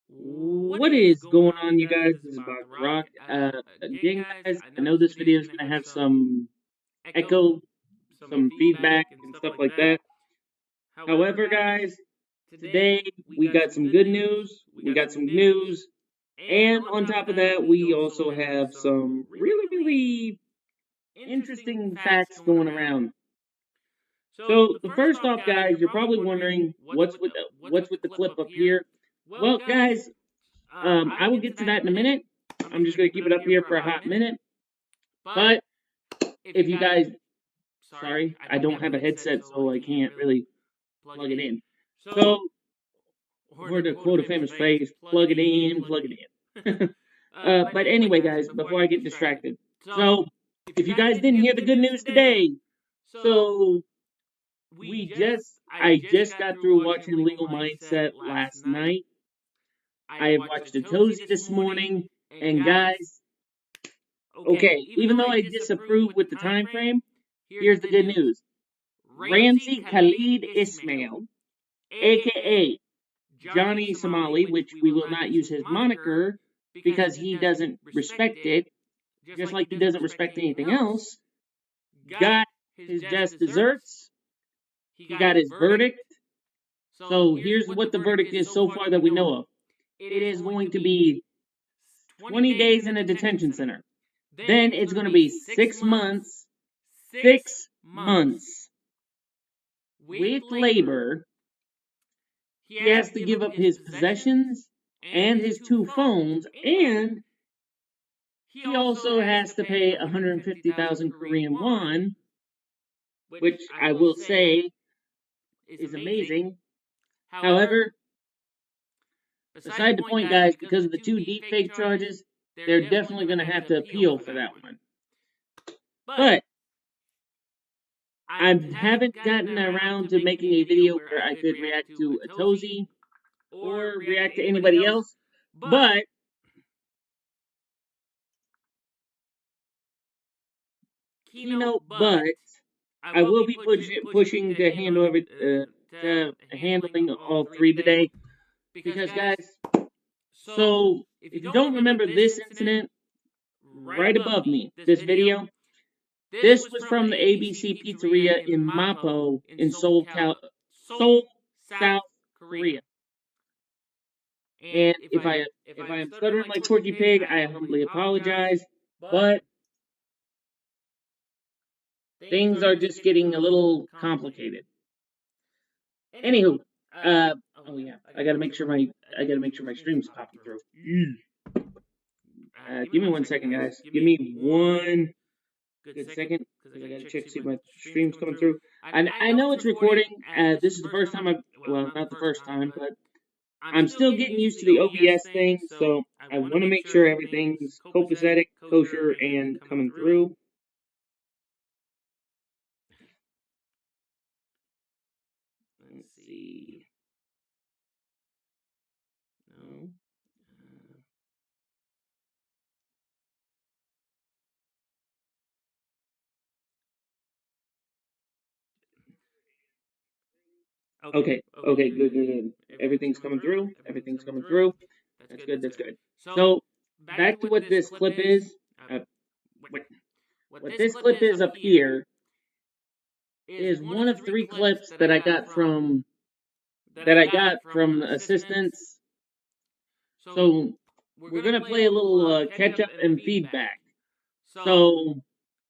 What is going on, you guys? This is about the Rock. Again, guys, I know this video is going to have some echo, some feedback, and stuff like that. However, guys, today we got some good news, we got some news, and on top of that, we also have some really interesting facts going around. So, the first off, guys, you're probably wondering what's with the clip up here. Well, guys, I will get to that in a minute. I'm just going to keep it up here for a hot minute. But if you guys, sorry, I don't have a headset, so I can't really plug it in. So, or to quote a famous phrase, plug it in, plug it in. But anyway, guys, before I get distracted. So, if you guys didn't hear the good news today, so I just got through watching Legal Mindset last night. I have watched a Tozy this morning, and guys, okay, even though I disapprove with the time frame, here's the good news. Ramzi Khalid Ismail, aka Johnny Somali, which we will not use his moniker because he doesn't respect it, just like he doesn't respect anything else, got his just desserts, he got his verdict. So here's what the verdict is so far that we know of. It is going to be 20 days in a detention center. Then it's going to be 6 months, 6 months with labor. He has to give up his possessions and his 2 phones, and he also has to pay 150,000 Korean won, which I will say is amazing. However, beside the point, guys, because of the 2 deepfake charges, they're definitely going to have to appeal for that one. But I haven't gotten around to making a video where I could react to a Tozy or react to anybody else. But I will be pushing to handling all 3 today. Because, guys, so if you don't remember this incident, right above me, this video, this was from the ABC Pizzaria in Mapo in Seoul, South Korea. And if I am stuttering like Porky Pig, I humbly apologize, but things are just getting a little complicated. Anywho, oh yeah, I gotta make sure my stream's popping through. Give me 1 second, guys. Give me 1 good second, because I gotta check to see if my stream's coming through. I know it's recording. This is the first time well, not the first time, but I'm still getting used to the OBS thing, so I want to make sure everything's copacetic, kosher, and coming through. Let's see. No. Okay, good. Everything's coming through. That's good. So, back to what this clip is. What this clip is up here is one of 3 clips that I got from assistants. So, we're going to play a little catch up and feedback. So,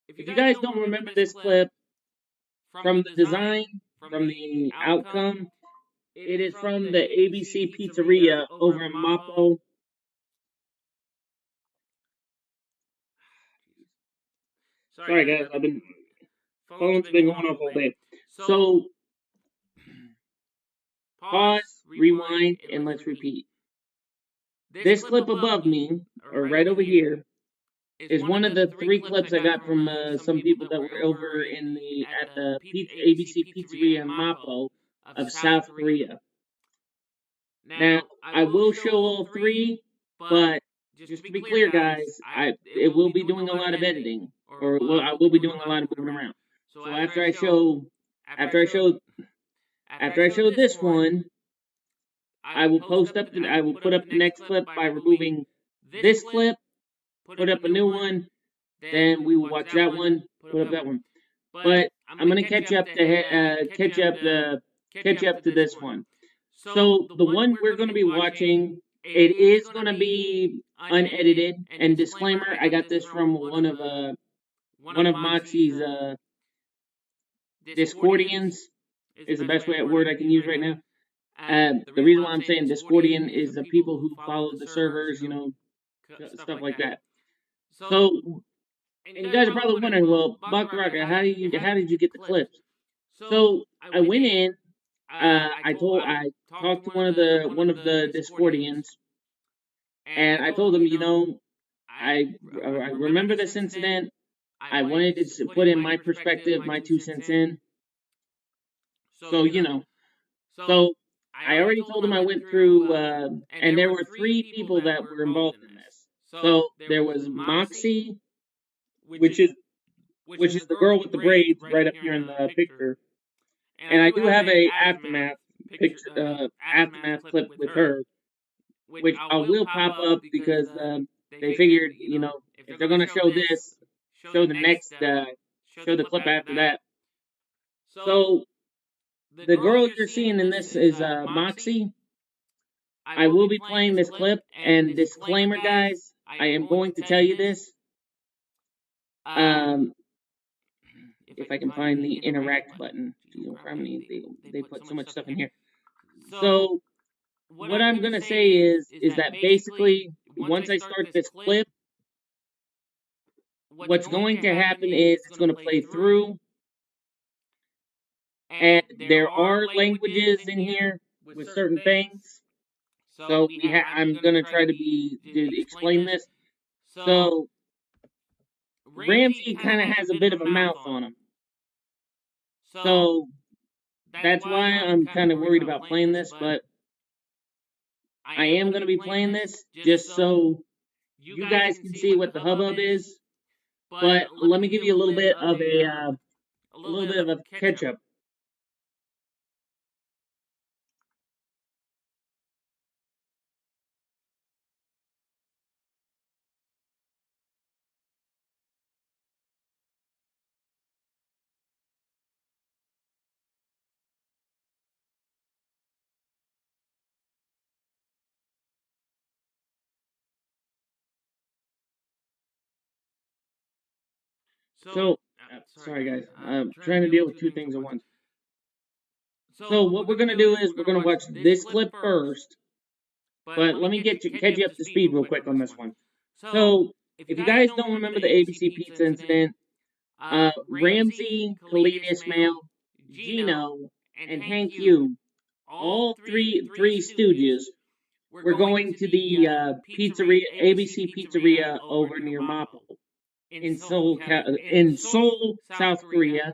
if you guys don't remember this clip, from the design, from the outcome, it is from the ABC Pizzaria over in Mapo. Sorry guys, phone's been going off all day. So, pause, rewind, and let's repeat. This clip above me, or right over here, is one of the 3 clips I got from some people that were over at the ABC Pizzaria in Mapo of South Korea. Now, I will show all 3, but just to be clear, guys, it will be doing a lot of editing, or I will be doing a lot of moving around. So after I show this one, I will put up the next clip by removing this clip, put up a new one, then we will watch that one, put up that one. But I'm gonna catch up to this one. So the one we're gonna be watching, it is gonna be unedited. And disclaimer, I got this from one of Moxie's Discordians is the best word I can use right now. The reason why I'm saying Discordian is the people who follow the servers, stuff like that. So, and you guys are probably wondering, well, Buck Rocker, how did you get the clips? So I went in. I talked to one of the Discordians, and I told them, I remember this incident. I wanted to put in my perspective, my 2 cents in. So so I already told him I went through, and there were 3 people that were involved in this. So there was Moxie, which is the girl with the braids right up here in the picture, and I do have a aftermath clip with her, which I will pop up because they figured, if they're gonna show this, show the clip after that. So the girl you're seeing in this is Moxie. I will be playing this clip, and disclaimer, guys, I am going to tell you this. If I can find the interact button. They put so much stuff in here. So what I'm gonna say is that basically once I start this clip, what's going to happen is it's going to play through, and there are languages in here with certain things. So I'm going to try to explain this. So Ramsey kind of has a bit of a mouth on him. So that's why I'm kind of worried about playing this, but I am going to be playing this just so you guys can see what the hubbub is. But let me give you a little bit of a catch up. So, sorry guys, I'm trying to deal with 2 things at once. So what we're going to do is we're going to watch this clip first, but let me catch you up to speed real quick on this one. So, if you guys don't remember the ABC Pizza incident, Ramsey, Khalid Ismail, Gino, and Hank Yu, all three stooges, were going to the ABC Pizzaria over near Mapo in Seoul, South Korea.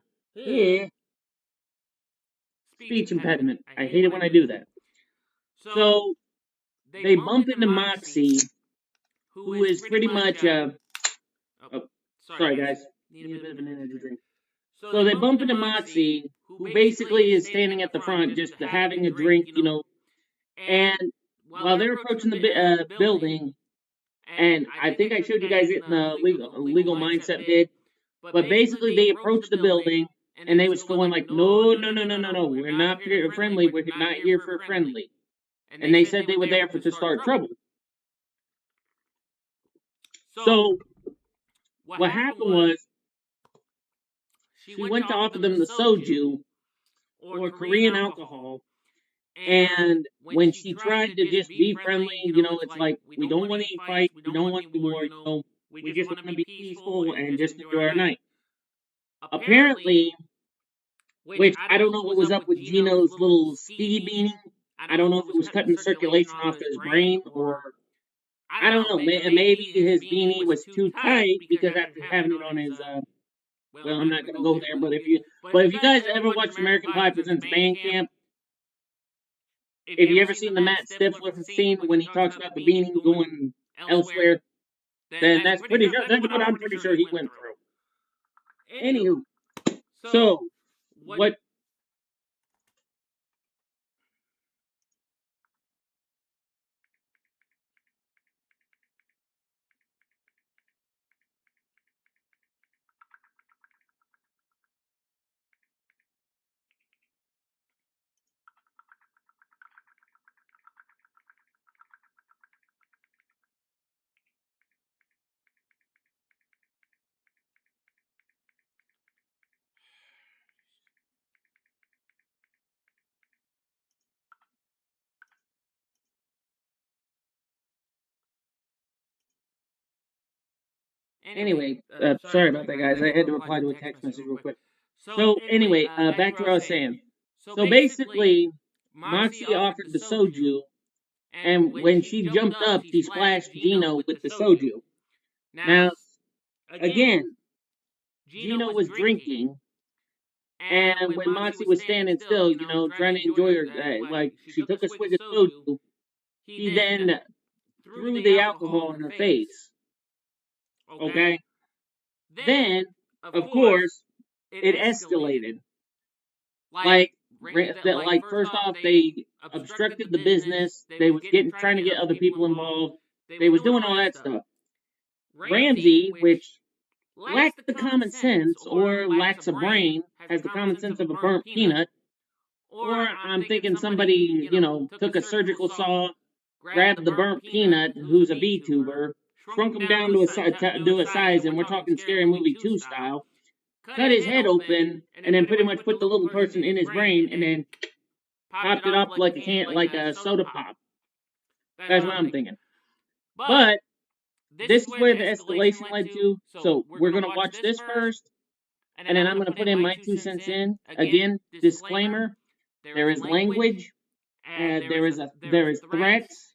Speech impediment. I hate it when I do that. So they bump into Moxie, who is pretty much sorry guys, need a bit of an energy drink. So they bump into Moxie, who basically is standing at the front, just having a drink, And while they're approaching the building, and I think I showed you guys it in the legal mindset vid, but basically they approached the building. And they was going like, no, we're not friendly. We're not here for friendly. And they said they were there to start trouble. So what happened was, she went to offer them the soju, or Korean alcohol, and when she tried to just be friendly, it's like, we don't want any fight, we don't want any war, we just want to be peaceful and just enjoy our night. Apparently, which I don't know what was up with Gino's little Speedy beanie. I don't know if it was cutting the circulation off his brain, or I don't know. Maybe his beanie was too tight because after having it on his, well, I'm not gonna go there. But if you guys ever watched American Pie Presents Band Camp, if you ever seen the Matt Stifler scene when he talks about the beanie going elsewhere, then that's what I'm pretty sure he went through. Anywho, so what Anyway, sorry about that, guys. I had to reply to a text message real quick. So, anyway, back to what I was saying. So, basically, Moxie offered the soju, and when she jumped up, she splashed Gino with the soju. Now, again, Gino was drinking, and when Moxie was standing still, trying to enjoy her, like, she took a swig of soju, he then threw the alcohol in her face. Okay? Then, of course, it escalated. Like first off, they obstructed the business. They was trying to get other people involved. They was doing all that stuff. Ramsey, which lacked the common sense or lacks a brain, has the common sense of a burnt peanut. Or I'm thinking somebody, took a surgical saw, grabbed the burnt peanut, who's a VTuber, shrunk him down to a size, and we're talking Scary Movie 2 style, cut his head open, and then pretty much put the little person in his brain, and then popped it up like a soda pop. That's what I'm thinking. But this is where the escalation led to. So we're gonna watch this first, and then I'm gonna put in my 2 cents in. Again, disclaimer: there is language, there is threats.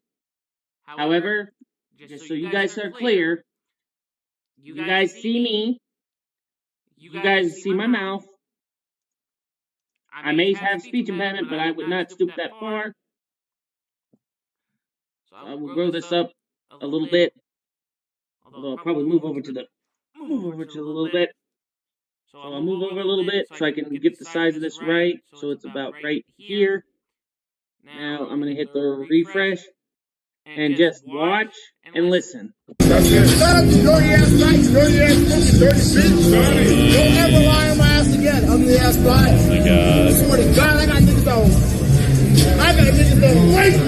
However, just so you guys are clear, you guys see me. You guys see my mouth. I may have speech impediment, but I would not stoop that far. So I will grow this up a little bit. Although I'll probably move over to a little bit. So I'll move over a little bit so I can get the size of this right. So it's about right here. Now I'm going to hit the refresh. And just watch and listen. That's it. Shut up, you dirty ass night, dirty ass cookie, dirty bitch. Don't ever lie on my ass again, ugly ass fly. Oh my god. I swear to God, I got niggas on rape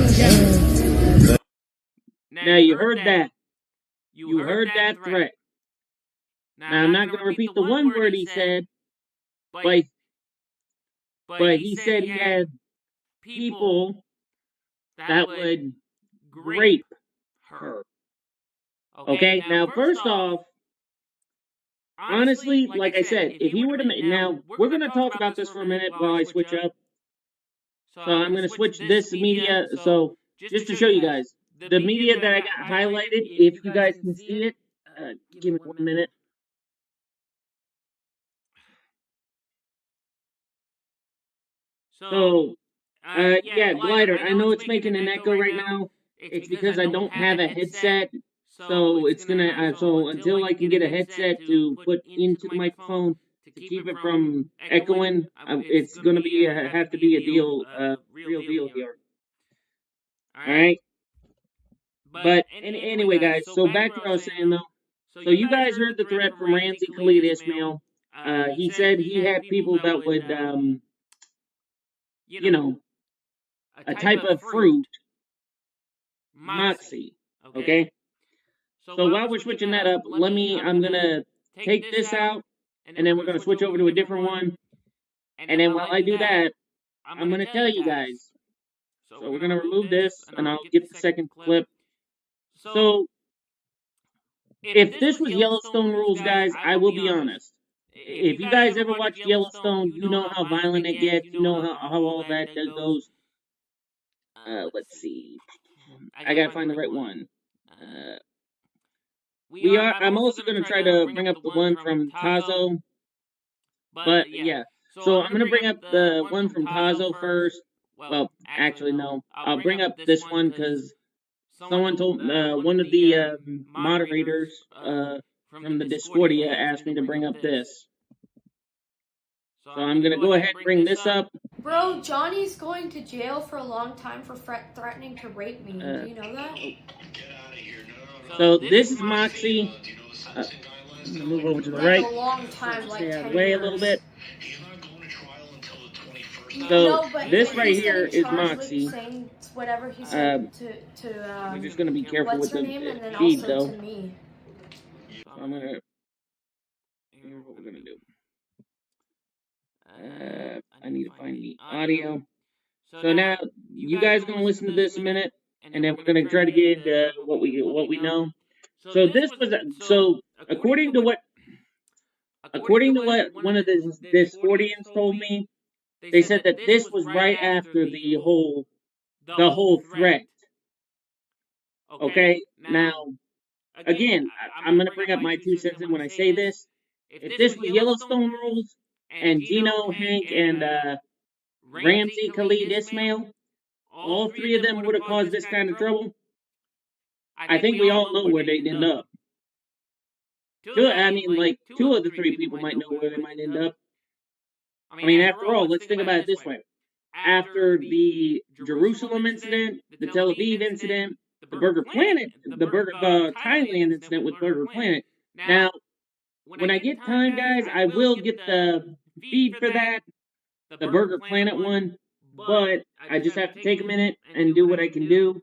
you. Now you heard that. You heard that threat. Now I'm not going to repeat the one word he said, but he said he had people that would rape her. Okay, now first off, honestly, like I said, if he were to now, we're going to talk about this for a minute while I switch up. So I'm going to switch this media, so just to show you guys, the media that I got highlighted, if you guys can see it, give me 1 minute. So, yeah, Glider, I know it's making an echo right now. It's because I don't have a headset, so it's gonna, so until I can get a headset to put into the microphone to keep it from echoing, it's gonna be, have to be a deal, real deal here. Alright? But, anyway, guys, so back to what I was saying, though. So you guys heard the threat from Ramsey Khalid Ismail. He said he had people that would, a type of fruit, moxie, okay? So while we're switching that up, I'm gonna take this out, and then we're gonna switch over to a different one, and then while I do that, I'm gonna tell you guys. So we're gonna remove this, and I'll get the second clip. So, if this was Yellowstone rules, guys, I will be honest. If you guys ever watched Yellowstone, you know how violent it gets, you know how all that goes. Let's see. I gotta find the right one. I'm also gonna try to bring up the one from Tazo. But, yeah. So, I'm gonna bring up the one from Tazo first. Well, actually, no. I'll bring up this one because someone told, one of the moderators from the Discordia asked me to bring up this. So I'm going to go ahead and bring this up. Bro, Johnny's going to jail for a long time for threatening to rape me. Do you know that? So this is Moxie. I'm going to move over to the right. A long time, like 10 years. Way a little bit. So this right here is Moxie. Whatever he said we're just going to be careful with the feed, though. So I'm going to... Here's what we're going to do. I need to find the audio. So now, you guys are going to listen to this a minute, and then we're going to try to get into what we know. So this was, according to what one of the Discordians told me, they said that this was right after the whole threat. Okay, now again, I'm gonna bring up my 2 cents when I say this. If this was Yellowstone rules and Gino, Hank, and Ramsey, Khalid, Ismail, all three of them would have caused this kind of trouble, I think we all know where they'd end up. I mean, like, 2 of the 3 people might know where they might end up. I mean, after all, let's think about it this way. After the Jerusalem incident, the Tel Aviv incident, the Thailand incident with Burger Planet. Now, when I get time, guys, I will get the feed for that, the Burger Planet one, but I just have to take a minute and do what I can do.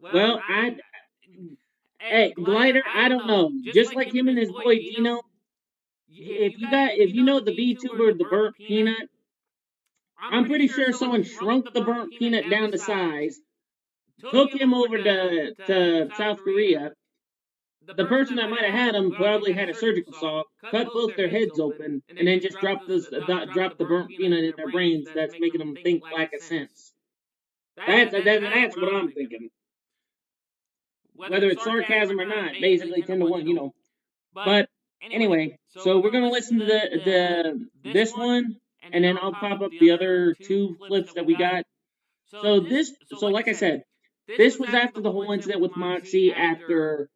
Well, hey, Glider, I don't know. Just like him and his boy Gino, if you know the VTuber, the burnt peanut, I'm pretty sure someone shrunk the burnt peanut down to size, took him over to South Korea. The person that might have had him probably had a surgical saw, cut both their heads open, and then just dropped the burnt peanut in their brains. That's making them think lack of sense. That's what I'm thinking. Whether it's sarcasm or not, basically 10 to 1, you know. But anyway, so we're gonna listen to this one, and then I'll pop up the other 2 clips that we got. So like I said, this was after the whole incident with Moxie, after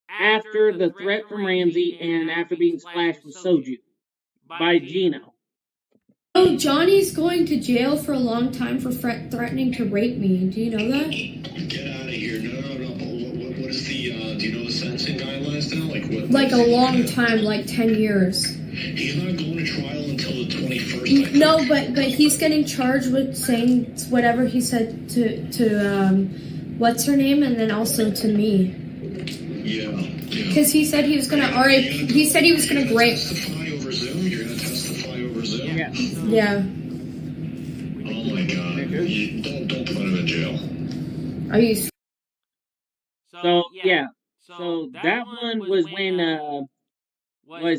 the threat from Ramsey, and after being splashed with soju by Gino. Oh, Johnny's going to jail for a long time for threatening to rape me. Do you know that? Get out of here. No. What is the, do you know the sentencing guidelines now? Like what? Like a long time, like 10 years. He's not going to trial until the 21st. No, but he's getting charged with saying whatever he said to what's her name, and then also to me. Yeah. Because he said he was gonna he said he was gonna grape. Testify over Zoom? You're gonna testify over Zoom? Yeah. Oh my God. Don't put him in jail. Are you? So yeah. So that one was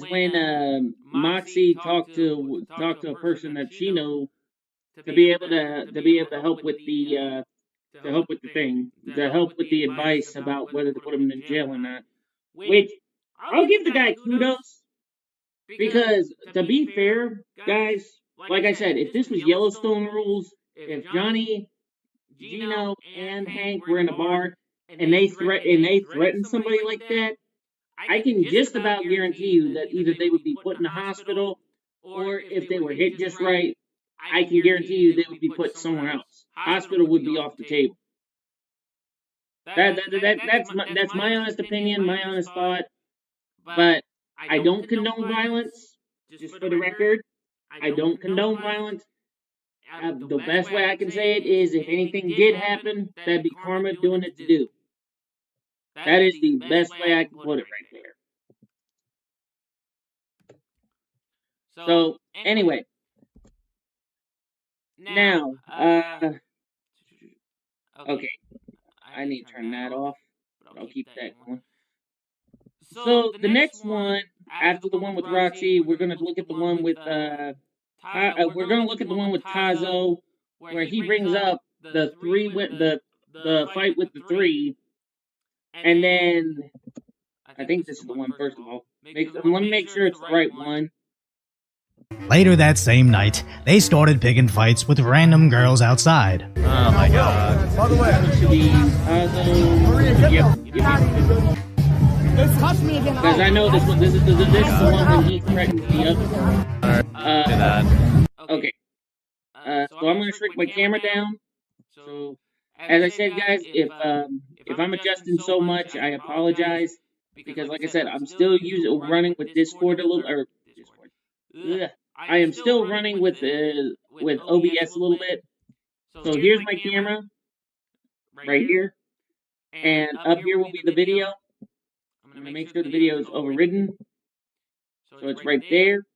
when Moxie talked to a person that she knew to be able to help with the advice about whether to put him in jail or not. Which I'll give the guy kudos, because to be fair, guys, like I said, if this was Yellowstone rules, if Johnny, Gino, and Hank were in a bar and they threatened somebody like that, I can just about guarantee you that either they would be put in a hospital, or if they were hit just right, I can guarantee you they would be put somewhere else. Hospital would be off the table. That's my honest opinion, my honest thought. But I don't condone violence. Just for the record, I don't condone violence. The best way I can say it is, if anything did happen, that'd be karma doing its due. That is the best way I can put it right there. So anyway, now, okay, I need to turn that off, but I'll keep that going. So the next one, after the one with Roxy, we're gonna look at the one with Tazo, where he brings up the fight with the 3, and then I think this is the one. First of all, let me make sure it's the right one. Later that same night, they started picking fights with random girls outside. Oh my God. By the way, Because I know this one. This is the one when he threatened the other. Do that. Okay. So I'm gonna shrink my camera down. So, as I said, guys, if I'm adjusting so much, I apologize, because, like I said, I'm still running with Discord a little, or Discord. Ugh. I am still running with OBS a little bit. So here's my camera, right here, and up here will be the video. I'm gonna make sure the video is overridden, so it's right there.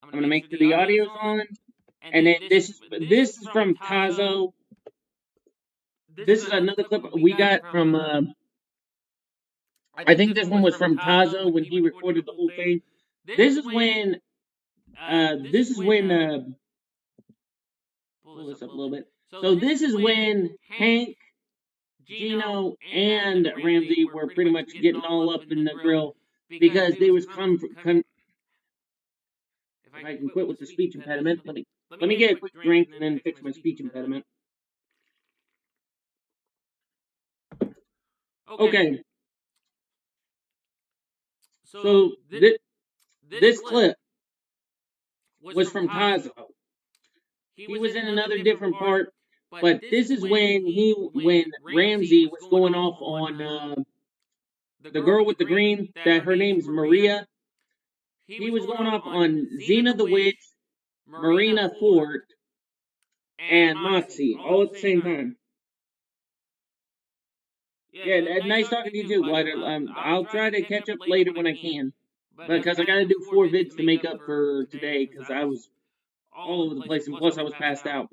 I'm gonna make sure the audio's on, and then this is from Tazo. this is another clip we got from, I think this one was from Tazo when he recorded the whole thing. This is when, pull this up a little bit. So this is when Hank, Gino, and Ramsey were pretty much getting all up in the grill because they was if I can quit with the speech impediment, let me get a quick drink and then fix my speech impediment. Okay. So this clip was from Tazo. He was in another different part, but this is when Ramsey was going off on the girl with the green, that her name's Maria. He was going off on Xena the Witch, Marina Fort, and Moxie, all at the same time. Yeah, nice talking to you too, Glider. I'll try to catch up later when I can, because I gotta do 4 vids to make up for today, because I was all over the place, and plus I was passed out.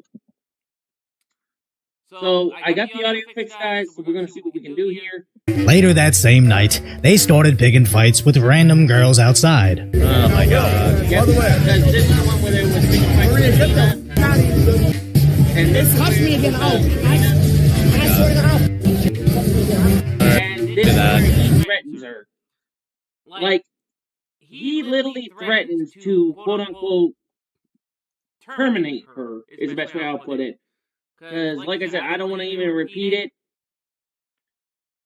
So I got the audio fixed, guys, so we're gonna see what we can do here. Later that same night, they started picking fights with random girls outside. Oh my god. Yeah, because this is the one where there was big fights with and this Touch me again. Oh, I swear to God. And this is where he threatens her. Like, he literally threatens to, quote-unquote, terminate her, is the best way I'll put it. Because, like I said, I don't want to even repeat it.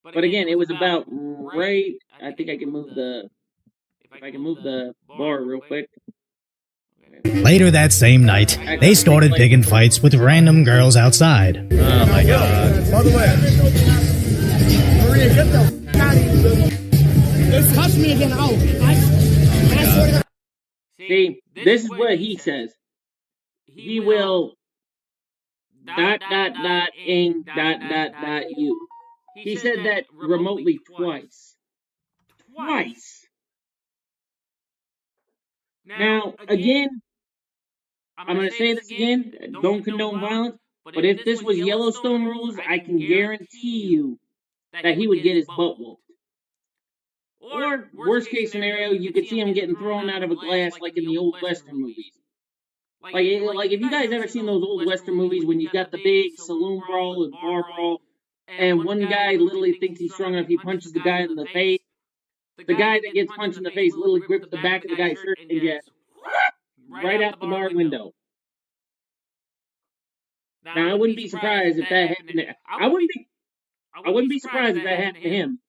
But again, it was about right... I think I can move the... If I can move the bar real quick. Later that same night, they started picking fights with random girls outside. Oh my god. By the way, Maria, get the out of here. Just touch me again. Oh, I swear to God. See, this is what he says. He will... ing ... you. He said that remotely twice. Twice. Now, again, I'm going to say this again, don't condone violence, but if this was Yellowstone rules, I can guarantee you that he would get his butt whooped. Or, worst case scenario, you could see him getting thrown out of a glass like in the old Western movies. Like if you guys ever seen those old Western movies when you got the big saloon brawl and bar brawl, and one guy literally thinks he's strong enough, he punches the guy in the face. The guy that gets punched in the face literally grips the back of the guy's shirt and just right out the bar window. Now I wouldn't be surprised if that happened to, I wouldn't be surprised if that happened to him.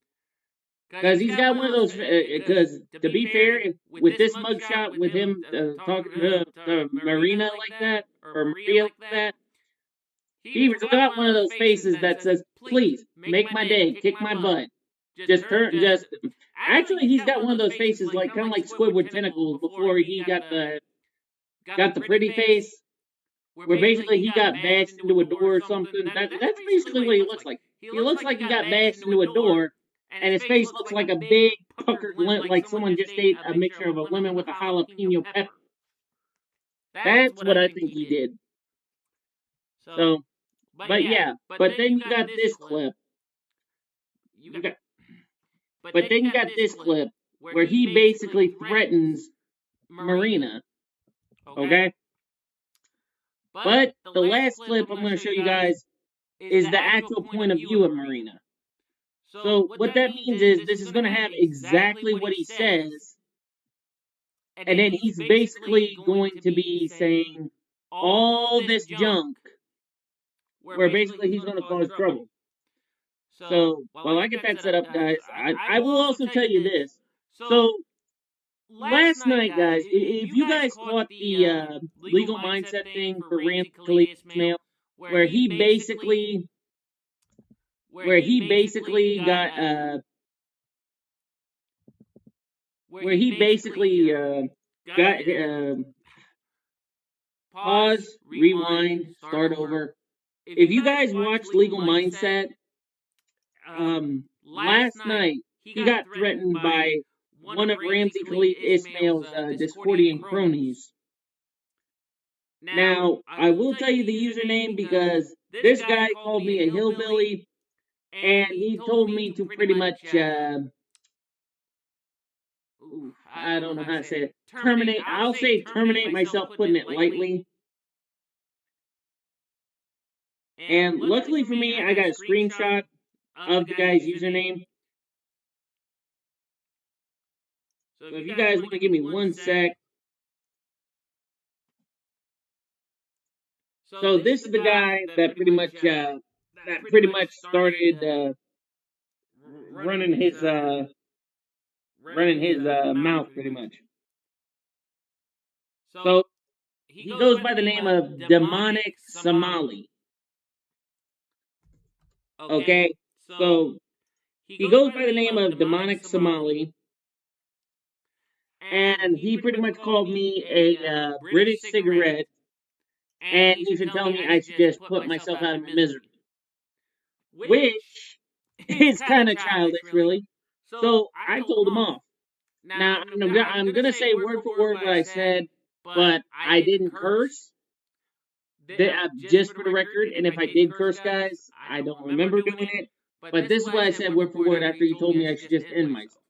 Because he's got one of those, because to be fair, with this mugshot, with him talking to Marina like that, or Maria like that, he's got one of those faces that says, please, make my day, kick my butt. Actually, he's got one of those faces, like kind of like Squidward Tentacles before he got the pretty face, where basically he got bashed into a door or something. That's basically what he looks like. He looks like he got bashed into a door, and his face looks like a big puckered lemon, like someone just ate a mixture of a lemon with a jalapeno pepper. That's what I think he did. So, but yeah, but then you got this clip. But then you got this clip where he basically threatens Marina. Okay? But the last clip I'm going to show you guys is the actual point of view of Marina. So what that means is this is going to have exactly what he says, and then he's basically going to be saying all this junk, where basically he's going to cause trouble. So, while I get that set up, guys, I will also tell you this. So, last night, guys, if you guys caught the legal mindset thing for Ramsey Khalif's where he basically got pause, rewind, start over. If you guys watched Legal Mindset, last night he got threatened by one of Ramsey Khalif Ismail's Discordian cronies. Now, I will tell you the username because This guy called me a hillbilly, and he told me to pretty much, I don't know how to say it, terminate. I'll say terminate myself, putting it lightly. And luckily for me, I got a screenshot of the guy's username. So if you guys want to give me 1 sec. So this is the guy that pretty much started running his mouth pretty much. So he goes by the name of Demonic Somali. Okay, so he goes by the name of Demonic Somali, and he pretty much called me a British cigarette, and he should tell me I should just put myself out of misery, which is kind of childish, really. So I told him off. Now I'm gonna say word for word what I said, but I didn't curse. Just for the record, and if I did curse, guys, I don't remember doing it. But this is what I said word for word after he told me I should just end myself.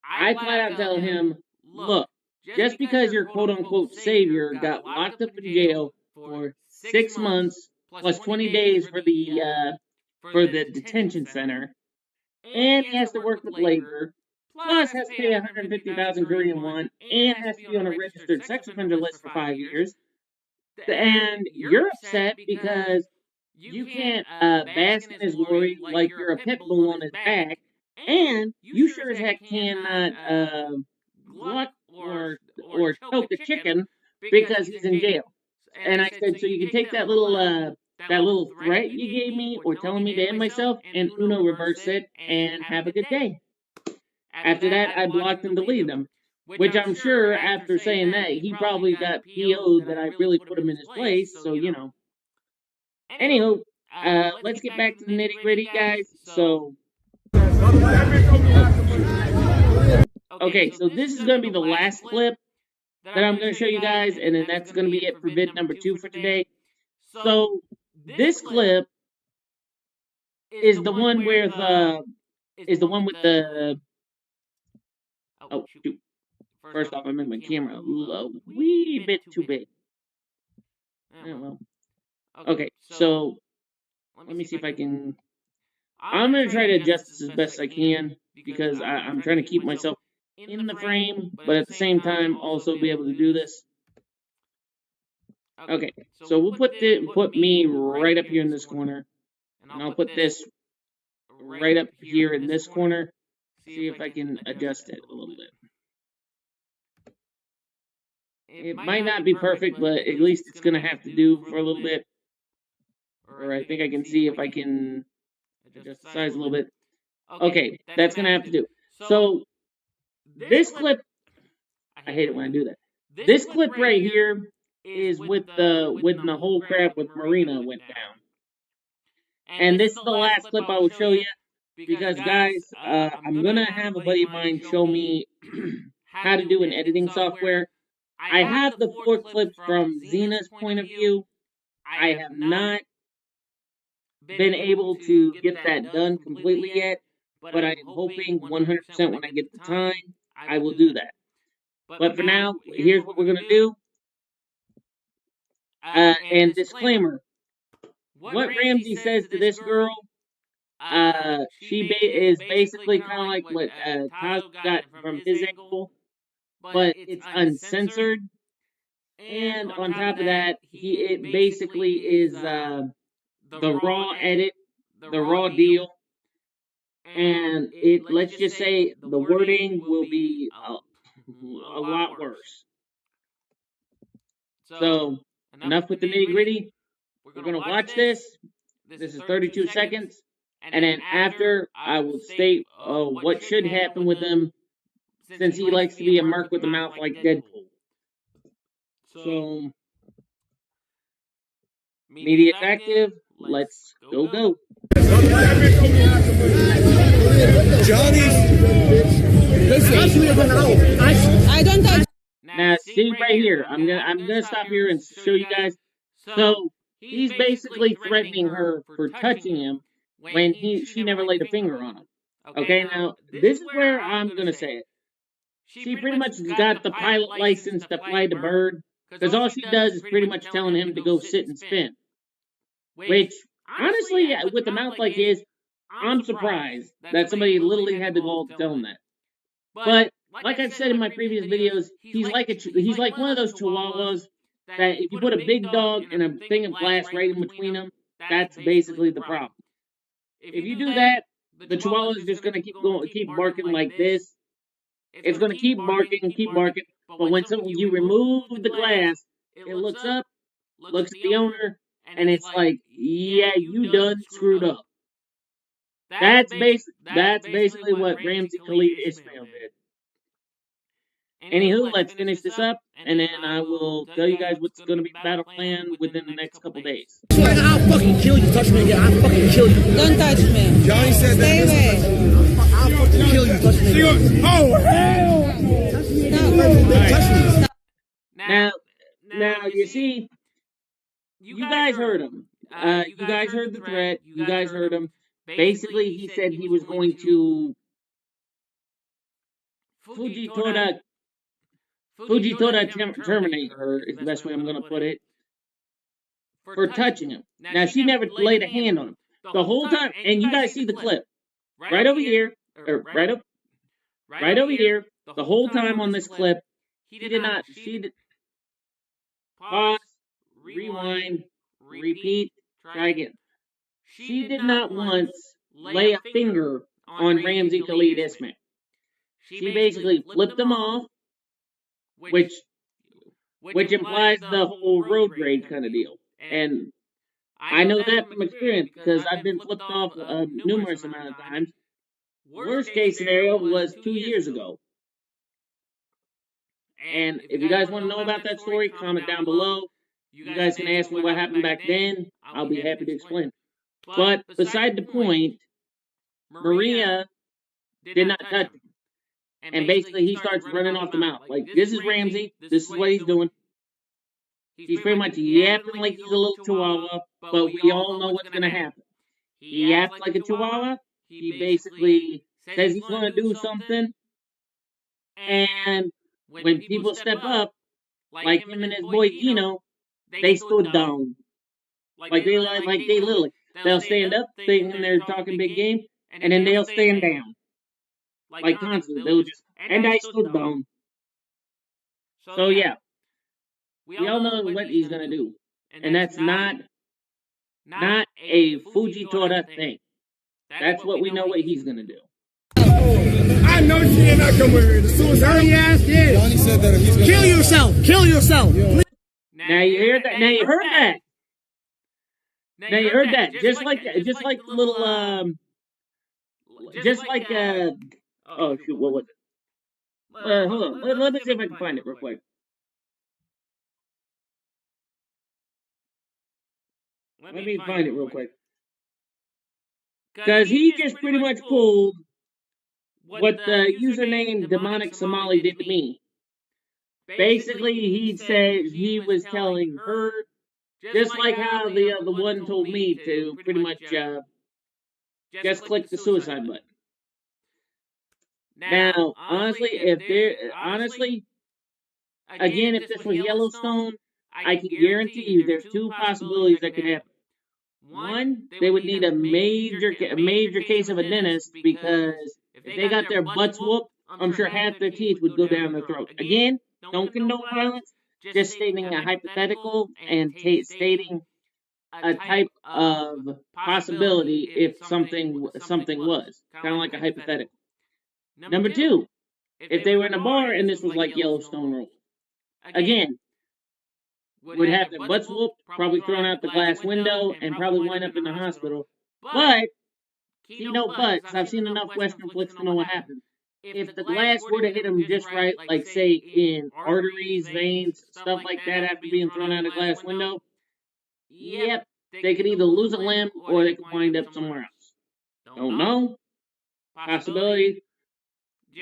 I flat out tell him, look, just because your quote-unquote savior got locked up in jail for 6 months plus 20 days for the detention center, and he has to work with labor, plus has to pay 150,000 Korean won, and has to be on a registered sex offender list for 5 years, and you're upset because you can't bask in his glory like you're a pit bull on his back, and you sure as heck cannot gluck or choke a chicken because he's in jail. And I said, so you can take that little threat you gave me or telling me to end myself and Uno reverse it and have a good day. After that, I blocked and deleted him. Which I'm sure, after saying that, he probably got PO'd that I really put him in his place, so, you know. Anywho, let's get back to the nitty-gritty, guys. So, okay, so this is going to be the last clip that I'm going to show you guys, and then that's going to be it for vid number 2 for today. So, this clip is the one with the, oh, shoot. First off, I made my camera a wee bit too big. Oh, well. Okay, so let me see if I can. I'm going to try to adjust this as best I can because I'm trying to keep myself in the frame, but at the same time also be able to do this. Okay, so we'll put me right up here in this corner, and I'll put this right up here in this corner. See if I can adjust it a little bit. It might not be perfect, but at least it's going to have to do for a little bit. Or I think I can see if I can adjust the size a little bit. Okay, that's going to have to do. So, this clip, I hate it when I do that. This clip right here is when the whole crap with Marina went down. And this is the last clip I will show you. Because, guys, I'm going to have a buddy of mine show me how to do an editing software. I have the 4 clips from Zena's point of view. I have not been able to get that done completely yet, but I'm hoping 100% when I get the time, I will do that. But for now, here's what we're going to do. And disclaimer, what Ramsey says to this girl, she is basically kind of like what Cosmo got from his angle, but it's uncensored. And on top of that, it basically is the raw edit, the raw deal. And let's just say the wording will be a lot worse. So, enough with the nitty-gritty. We're going to watch this. This is 32 seconds. And then after, I will state what should happen with him, since he likes to be a merc with a mouth like Deadpool. So, media active, let's go. Johnny, I don't touch. Now, see right here, I'm gonna stop here and show you guys. So, he's basically threatening her for touching him when she never laid a finger on him. Okay, now, this is where I'm going to say it. She pretty much got the pilot license to fly the bird, because all she does is pretty much telling him to go sit and spin. Which, honestly, with a mouth like his, I'm surprised that somebody literally had the gall to tell him that. But, like I've said in my previous videos, he's like one of those chihuahuas that if you put a big dog and a thing of glass right in between them, that's basically the problem. If you do that, the chihuahua is just going to keep barking like this. It's going to keep barking, but when you remove the glass, it looks up, looks at the owner, and it's like, yeah, you done screwed up. That's basically what Ramsey Khalid Ismail did. Anywho, let's finish this up, and then I will tell you guys what's going to be the battle plan within the next couple days. I'll fucking kill you. Touch me again. I'll fucking kill you. Don't touch me. Johnny said Stay away. I'll fucking kill you. Touch me again. Oh, hell! Touch me. Now, you see, you guys heard him. You guys heard the threat. You guys heard him. Basically, he said he was going to Fujitora terminate her, is the best way I'm going to put it, for touching him. Now, she never laid a hand on him. The whole time, and you guys see the clip, right over here, right over here, the whole time on this clip, she did, pause, rewind, repeat, try again. She did not once lay a finger on Ramsey Khalid Ismail. She basically flipped him off, which implies the whole road rage kind of deal. And I know that from experience because I've been flipped off numerous amount of times. Worst case scenario was 2 years ago. And if you guys want to know about that story, comment down below. You guys can ask me what happened back then. I'll be happy to explain. But beside the point, Maria did not touch him. And basically, he starts running off the mouth. Like, this is Ramsey. This is what he's doing. He's pretty much yapping like he's a little chihuahua, but we all know what's going to happen. He yaps like a chihuahua. He basically says he's going to do something. And when people step up, like him and his boy Gino, they stood down. Like they literally, they'll stand up thinking they're talking big game, and then they'll stand down. Like constantly, they'll just, and I stood down. So yeah, we all know what he's gonna do, and that's not a Fujitora thing. That's what we know what he's gonna do. I know she ain't not come with her. The suicide ass is. Johnny said that if he's gonna kill yourself. Kill yourself. Now you hear that? Now you heard that? Now you heard that? Just like the little oh shoot, what was it? Hold on. Let me see if I can find it real quick. Let me find it real quick. Because he just pretty much pulled what the username Demonic Somali did to me. Basically, he said he was telling her, just like how the one told me to pretty much just click the suicide button. Now, honestly, again, if this was Yellowstone, I can guarantee you there's two possibilities that could happen. One, they would need a major case of a dentist, because if they got their butts whooped, I'm sure half their teeth would go down their throat. Again, don't condone violence, just stating a hypothetical and stating a type of possibility if something was. Kind of like a hypothetical. Number two, if they were in a bar and this was like Yellowstone rules. Again, would have their butts whooped, probably thrown out the glass window, and probably wind up in the hospital. But, see, no buts. I've seen enough Western flicks to know what happens. If the glass were to hit them just right, like say in arteries, veins, stuff like that after being thrown out a glass window, yep, they could either lose a limb or they could wind up somewhere else. Don't know. Possibility.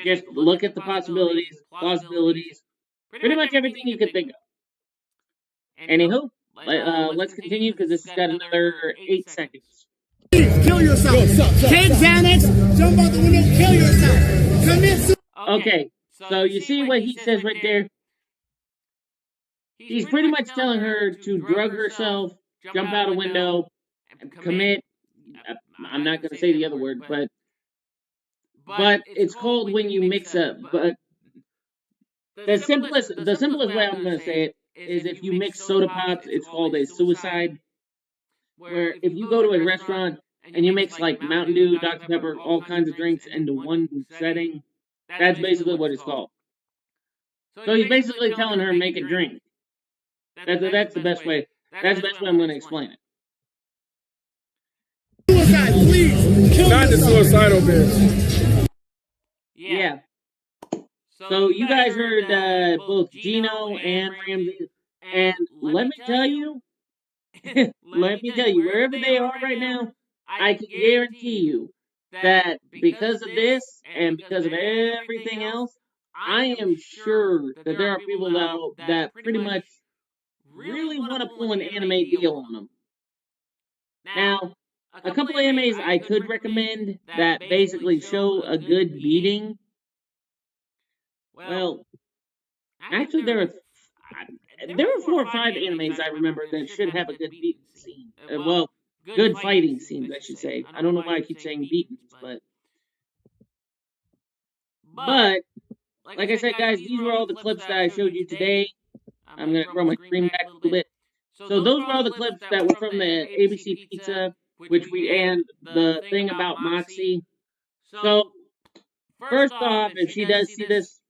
Just look at the possibilities, plausibilities, pretty much everything you could think of. Anywho, Let's continue because this has got another 8 seconds. Kill yourself. Take Xanax, jump out the window, kill yourself. Commit suicide. Okay, so you see what he says right there? He's pretty much telling her to drug herself, jump out a window, commit. I'm not going to say the other word, but it's called when you mix up. But the simplest way I'm going to say it is if you mix soda pops, it's called a suicide. Where if you go to a restaurant and you mix like Mountain Dew, Dr. Pepper, all kinds of drinks into one setting, that's basically what it's called. So he's basically telling her make a drink. That's the best way. That's the best way I'm going to explain it. Suicide, please. Not the suicidal bitch. Yeah. So you guys heard both Gino and Ramsey, and let me tell you, wherever they are right now, I can guarantee you that because of this and because of everything else, I am sure that there are people now that pretty much really want to pull an anime deal on them. Now, a couple of animes I could recommend that basically show a good beating. Well, actually, there are 4 or 5 animes I remember that should have a good beating scene. Good fighting scenes, I should say. I don't know why I keep saying beatings, but like I said, guys, these were all the clips that I showed you today. I'm gonna throw my screen back a little bit. So those were all the clips that were from the ABC Pizza, and the thing about Moxie. So first off, if she does see this,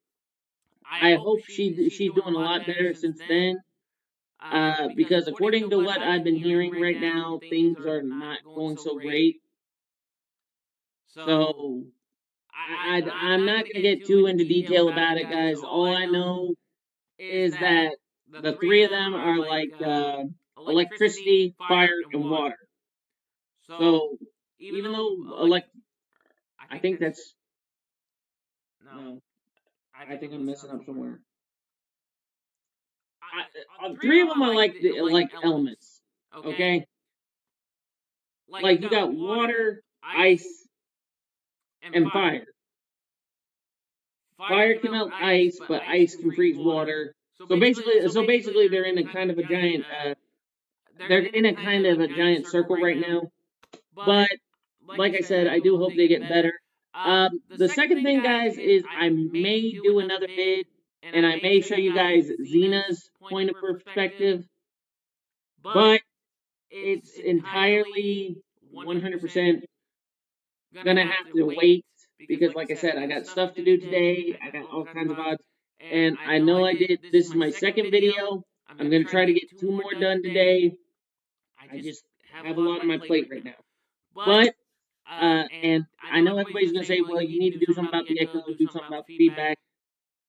I hope she's doing a lot better since then. Because according to what I've been hearing right now, things are not going so great. So I'm not gonna get too into detail about it, guys. All I know is that the 3 of them are like electricity, fire, and water. So even though I think that's no, I think I'm messing up somewhere. 3 of them are like elements. Okay, like you got water, ice, and fire. Fire can melt ice, but ice can freeze water. So basically, they're in a kind of a giant. They're in a kind of a giant circle right now. But like I said, I do hope they get better. The second thing, guys, is I may do another vid, and I may show you guys Xena's point of perspective. But it's entirely 100% gonna have to wait. Because, like I said, I got stuff to do today. I got all kinds of odds. And I know this is my second video. I'm going to try to get 2 more done today. I just have a lot on my plate right now. But, and I know everybody's going to say, well, you need to do something about the echo, do something about the feedback.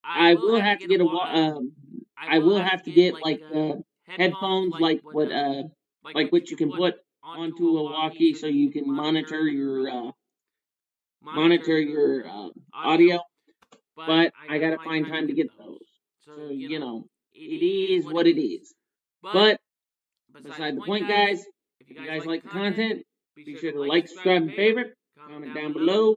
I will have to get like headphones, like what you can put onto a walkie so you can monitor your audio, but I gotta find time to get those. So, you know, it is what it is. But, beside the point, guys, if you guys like the content, be sure to like, subscribe, and favorite, comment down below,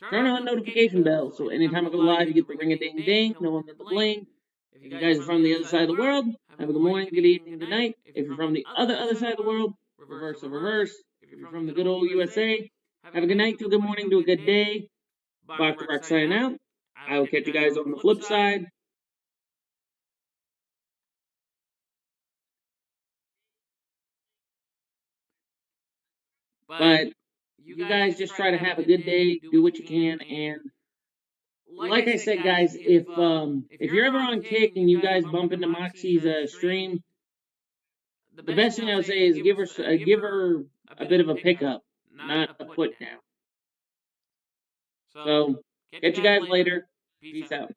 turn on notification bell, so anytime I go live, you get the ring-a-ding-ding, no one get the bling. If you guys are from the other side of the world, have a good morning, good evening, good night. If you're from the other side of the world, reverse of reverse. If you're from the good old USA, have a good night, to a good morning, to a good day. Dr. Rock signing out. I will catch you guys on the flip side. But you guys just try to have a good day, do what you can, and like I said, guys, if you're ever on Kick and you guys bump into Moxie's stream, the best thing I would say is give her a bit of a pickup, not a put down. So, catch you guys later. Peace out.